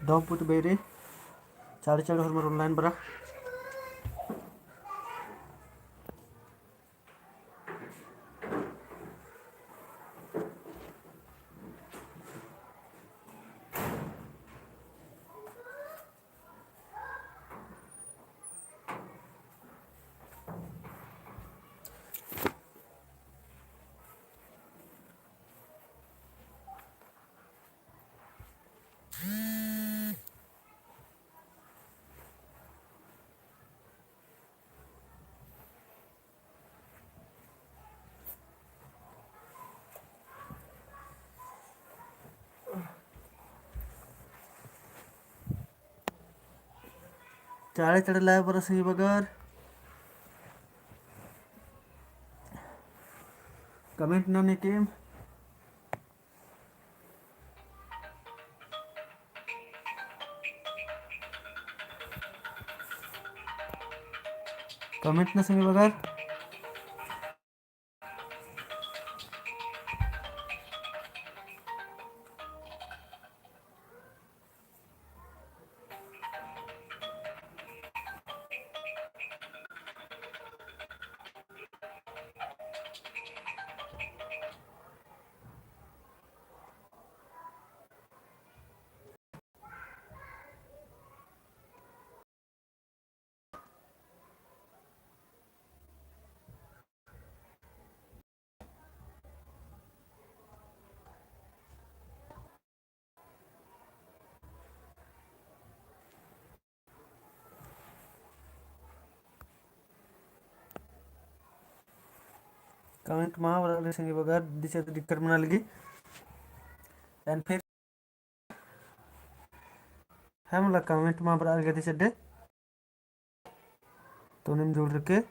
Dom putu beri, cari-cari hormon online bara. Cari-cari live bara sini bagar. Comment nani kim. Comment na sini bagar. Comment में बड़ा संगे बगैर दिशा तो दिक्कत बना लगी एंड फिर हम लोग कमेंट में बड़ा लगे दिशा दे तो निम जोड़ रखे